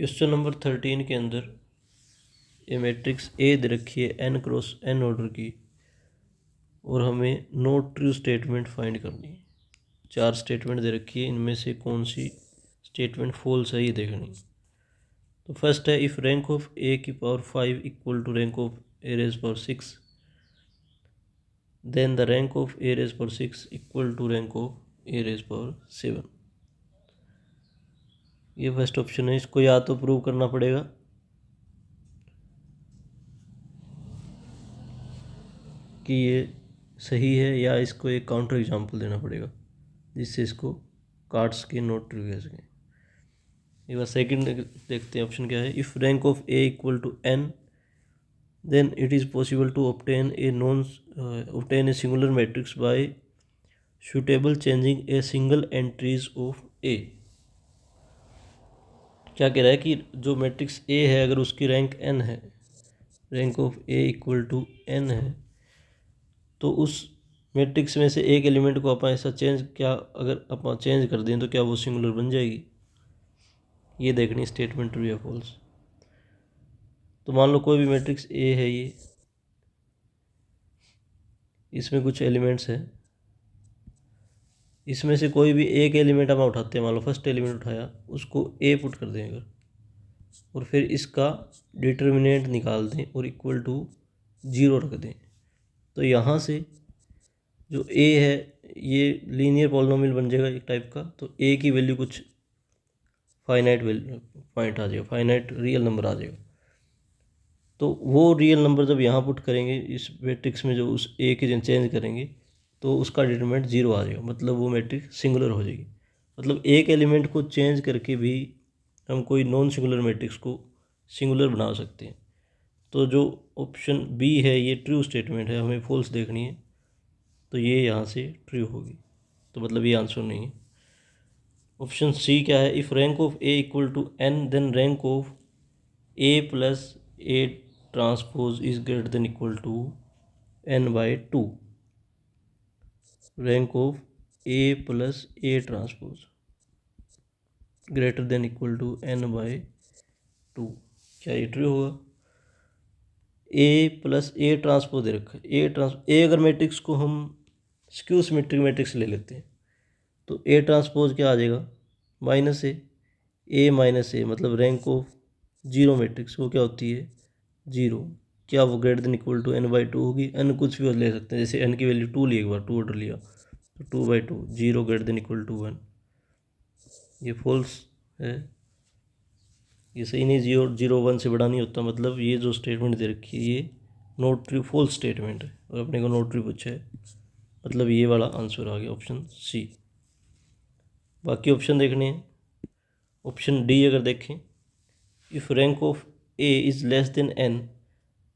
Question number 13 के अंदर ये मैट्रिक्स ए दे रखी है n क्रॉस n ऑर्डर की और हमें नॉट ट्रू स्टेटमेंट फाइंड करनी है। 4 स्टेटमेंट दे रखी है, इनमें से कौन सी स्टेटमेंट फॉल्स है ये देखनी है। तो फर्स्ट है इफ़ रैंक ऑफ ए की power 5 equal to rank of A raise power 6 then the rank of A raise power 6 equal to rank of A raise power 7। ये फर्स्ट ऑप्शन है, इसको या तो प्रूव करना पड़ेगा कि ये सही है या इसको एक काउंटर एग्जांपल देना पड़ेगा जिससे इसको कार्ड्स के नॉट ट्रू कह सकें। एक बार सेकंड देखते हैं, ऑप्शन क्या है। If rank of A equal to N then it is possible to obtain a singular matrix by suitable changing a single entries of A. क्या कह रहा है कि जो मैट्रिक्स ए है अगर उसकी रैंक एन है, rank of A equal to n है, तो उस मैट्रिक्स में से एक एलिमेंट को अपन ऐसा अगर अपन चेंज कर दें तो क्या वो सिंगुलर बन जाएगी। ये देखनी स्टेटमेंट ट्रू या फॉल्स। तो मान लो कोई भी मैट्रिक्स ए है, ये इसमें कुछ एलिमेंट्स हैं, इसमें से कोई भी एक एलिमेंट हम उठाते हैं, मान लो फर्स्ट एलिमेंट उठाया, उसको ए पुट कर दें अगर, और फिर इसका डिटर्मिनेंट निकाल दें और इक्वल टू 0 रख दें, तो यहाँ से जो ए है ये लीनियर पॉलिनोमियल बन जाएगा एक टाइप का। तो ए की वैल्यू कुछ फाइनाइट वैल्यू पॉइंट आ जाएगा, फाइनाइट रियल नंबर आ जाएगा। तो वो रियल नंबर जब यहाँ पुट करेंगे इस मैट्रिक्स में, जो उस ए के चेंज करेंगे तो उसका डिटरमिनेंट 0 आ जाएगा, मतलब वो मैट्रिक्स सिंगुलर हो जाएगी। मतलब एक एलिमेंट को चेंज करके भी हम कोई नॉन सिंगुलर मैट्रिक्स को सिंगुलर बना सकते हैं। तो जो ऑप्शन बी है ये ट्रू स्टेटमेंट है, हमें फॉल्स देखनी है, तो ये यहाँ से ट्रू होगी, तो मतलब ये आंसर नहीं है। ऑप्शन सी क्या है। If rank of A equal to N then rank of A plus A transpose is greater than equal to n by 2। Rank of A plus A transpose greater than equal to n by 2, क्या ये true होगा। ए plus A transpose दे रखा है, ए अगर matrix को हम skew symmetric matrix ले लेते हैं तो ए ट्रांसपोज क्या आ जाएगा, माइनस ए माइनस ए, मतलब रैंक ऑफ 0 मैट्रिक्स वो क्या होती है 0। क्या वो greater than equal to n by 2 होगी। एन कुछ भी ले सकते हैं, जैसे एन की वैल्यू 2 ली, एक बार 2 ऑर्डर लिया तो 2/2, 0 ग्रेटर देन इक्वल टू 1। ये फॉल्स है, ये सही नहीं। 0 1 से बड़ा नहीं होता, मतलब ये जो स्टेटमेंट दे रखी है ये नॉट ट्रू फॉल्स स्टेटमेंट है और अपने को नॉट ट्रू पूछा है, मतलब ये वाला आंसर आ गया ऑप्शन सी। बाकी ऑप्शन देखने हैं। ऑप्शन डी अगर देखें, if rank of A is less than n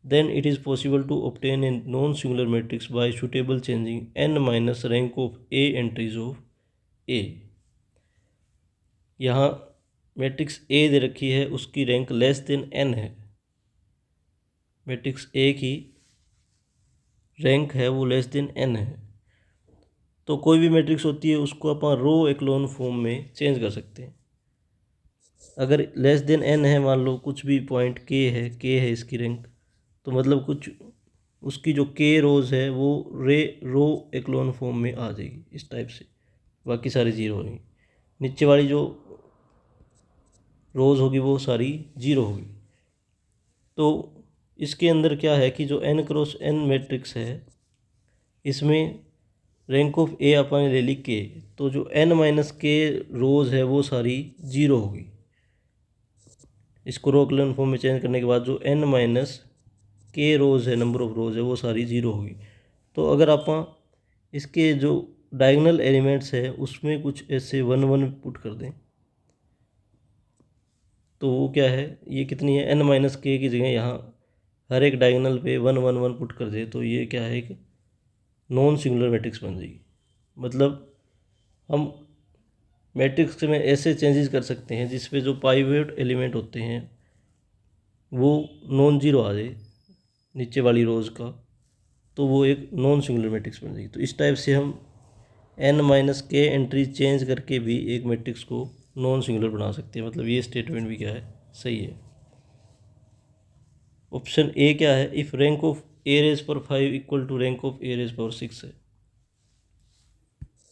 then it is possible to obtain a non-singular matrix by suitable changing n minus rank of a entries of a। यहाँ matrix A दे रखी है, उसकी rank less than N है, matrix A की rank है वो less than N है। तो कोई भी मैट्रिक्स होती है उसको अपन रो एक्लोन फॉर्म में चेंज कर सकते हैं। अगर लेस देन एन है, मान लो कुछ भी पॉइंट के है इसकी रैंक, तो मतलब कुछ उसकी जो के रोज़ है वो रो एक्लोन फॉर्म में आ जाएगी इस टाइप से, बाकी सारी 0 होगी। नीचे वाली जो रोज़ होगी वो सारी 0 होगी। तो इसके अंदर क्या है कि जो n क्रॉस n मैट्रिक्स है इसमें रैंक ऑफ ए अपन ले ली के, तो जो n माइनस के रोज़ है वो सारी 0 होगी। इसको रो एक्लोन फॉर्म में चेंज करने के बाद जो n माइनस के रोज़ है, नंबर ऑफ रोज़ है, वो सारी 0 होगी। तो अगर आप इसके जो डायगोनल एलिमेंट्स है उसमें कुछ ऐसे 1 1 पुट कर दें तो वो क्या है, ये कितनी है, n माइनस के की जगह यहाँ हर एक डायगोनल पे 1 1 1 पुट कर दे, तो ये क्या है, एक नॉन सिंगुलर मैट्रिक्स बन जाएगी। मतलब हम मैट्रिक्स में ऐसे चेंजेस कर सकते हैं जिसपे जो पाइवट एलिमेंट होते हैं वो नॉन जीरो आ जाए नीचे वाली रोज़ का, तो वो एक नॉन सिंगुलर मैट्रिक्स बन जाएगी। तो इस टाइप से हम n माइनस के एंट्री चेंज करके भी एक मैट्रिक्स को नॉन सिंगुलर बना सकते हैं। मतलब ये स्टेटमेंट भी क्या है, सही है। ऑप्शन ए क्या है, if rank of A raise power 5 equal to rank of A raise power 6 है।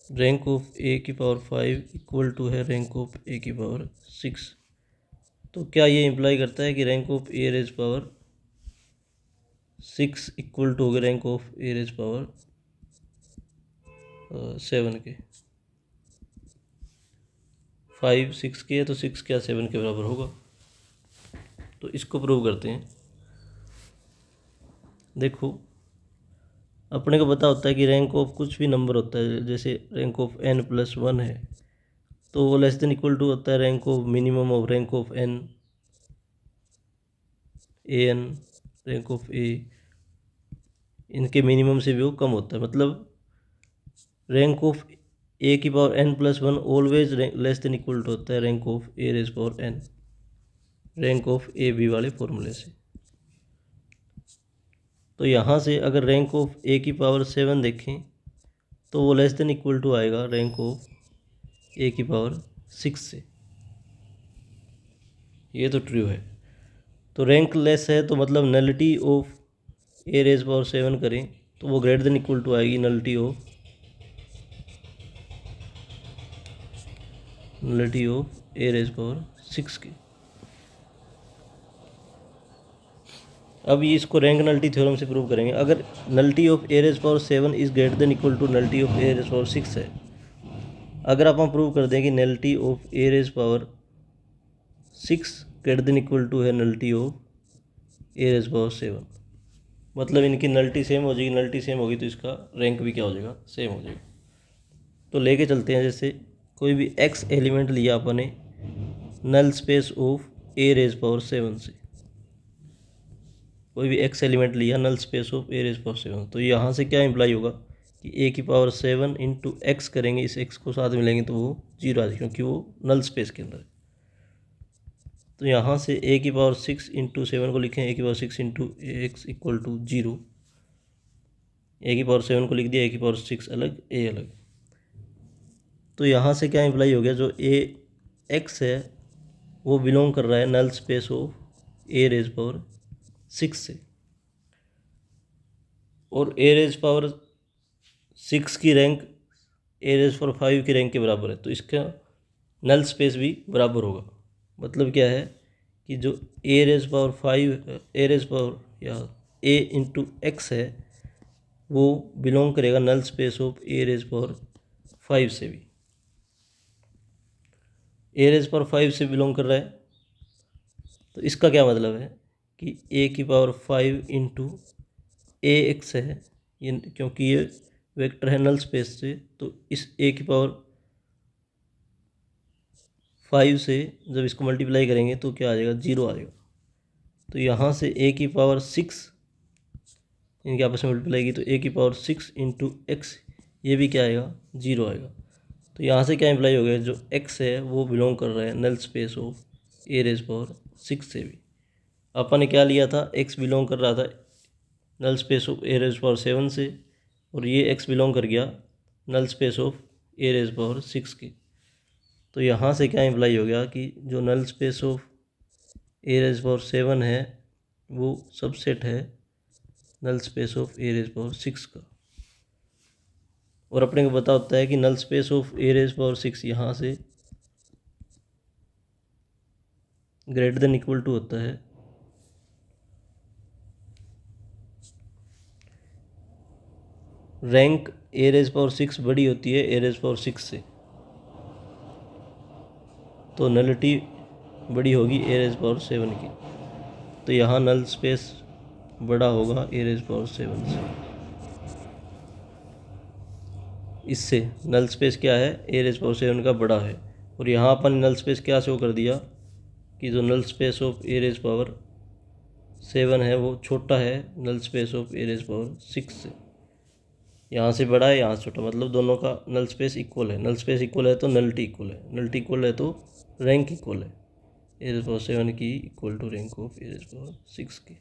रैंक ऑफ ए की पावर 5 इक्वल टू है रैंक ऑफ ए की पावर 6। तो क्या ये इम्प्लाई करता है कि rank of A raise power 6 equal to हो गया rank of A raise power 7 के। 5 6 के है तो 6 क्या 7 के बराबर होगा। तो इसको प्रूव करते हैं। देखो अपने को पता होता है कि रैंक ऑफ कुछ भी नंबर होता है, जैसे रैंक ऑफ n+1 है तो वो लेस देन इक्वल टू होता है rank of minimum of rank of n, an, rank of a, इनके मिनिमम से भी वो कम होता है। मतलब रैंक ऑफ a की power n+1 always less than equal to होता है rank of a raise power n, rank of A B वाले फॉर्मूले से। तो यहाँ से अगर रैंक ऑफ ए की पावर 7 देखें तो वो लेस देन इक्वल टू आएगा रैंक ऑफ ए की पावर 6 से। ये तो ट्रू है। तो रैंक लेस है तो मतलब nullity of A raise power 7 करें तो वो ग्रेटर देन इक्वल टू आएगी nullity of A raise power 6 की। अब ये इसको रैंक नलिटी थ्योरम से प्रूव करेंगे। अगर nullity of A raise power 7 is greater than equal to nullity of A raise power 6 है, अगर आप हम प्रूव कर दें कि nullity of A raise power 6 greater than equal to है nullity of A raise power 7, मतलब इनकी नलिटी सेम हो जाएगी। नलिटी सेम होगी तो इसका रैंक भी क्या हो जाएगा, सेम हो जाएगा। तो लेके चलते हैं, जैसे कोई भी x एलिमेंट लिया अपने null space of A raise power 7 से, कोई भी x एलिमेंट लिया null space of A raise power 7, तो यहाँ से क्या इम्प्लाई होगा कि ए की पावर 7 इंटू एक्स करेंगे, इस x को साथ में लेंगे तो वो 0 आ जाएगा क्योंकि वो नल स्पेस के अंदर है। तो यहाँ से ए की पावर 6 इंटू 7 को लिखें ए की power 6 into x equal to 0। A की पावर 7 को लिख दिया, ए की पावर 6 अलग, ए अलग। तो यहाँ से क्या इम्प्लाई हो गया, जो ए एक्स है वो बिलोंग कर रहा है null space of A raise power 6 से, और ए रेज पावर 6 की रैंक ए रेज पावर 5 की रैंक के बराबर है, तो इसका नल स्पेस भी बराबर होगा। मतलब क्या है कि जो A raise power 5 A raise power या ए इंटू एक्स है वो बिलोंग करेगा null space of A raise power 5 से भी। ए रेज पावर 5 से बिलोंग कर रहा है तो इसका क्या मतलब है कि ए की पावर 5 इंटू ए एक्स है, ये क्योंकि ये वेक्टर है नल स्पेस से, तो इस ए की पावर 5 से जब इसको मल्टीप्लाई करेंगे तो क्या आ जाएगा, 0 आ जाएगा। तो यहाँ से ए की पावर 6 इनके आपस में मल्टीप्लाई की तो ए की पावर 6 इंटू एक्स, ये भी क्या आएगा, 0 आएगा। तो यहाँ से क्या इम्प्लाई हो गया, जो x है वो बिलोंग कर रहा है null space of A raise power 6 से भी। अपन ने क्या लिया था, x बिलोंग कर रहा था null space of A raise power 7 से, और ये x बिलोंग कर गया null space of A raise power 6 की। तो यहाँ से क्या इम्प्लाई हो गया कि जो null space of A raise power 7 है वो सबसेट है null space of A raise power 6 का। और अपने को पता होता है कि null space of A raise power 6 यहाँ से ग्रेटर देन इक्वल टू होता है रैंक ए रेज पावर 6 बड़ी होती है ए रेज पावर 6 से, तो नलिटी बड़ी होगी ए रेज पावर 7 की। तो यहाँ नल स्पेस बड़ा होगा ए रेज पावर 7 से। इससे नल स्पेस क्या है, ए रेज पावर 7 का बड़ा है। और यहाँ अपन नल स्पेस क्या शो कर दिया कि जो null space of A raise power 7 है वो छोटा है null space of A raise power 6 से। यहाँ से बड़ा है, यहाँ से छोटा, मतलब दोनों का नल स्पेस इक्वल है। नल स्पेस इक्वल है तो नलिटी इक्वल है, नलिटी इक्वल है तो रैंक इक्वल है। ए रेज पावर 7 की equal to rank of A raise power 6 की।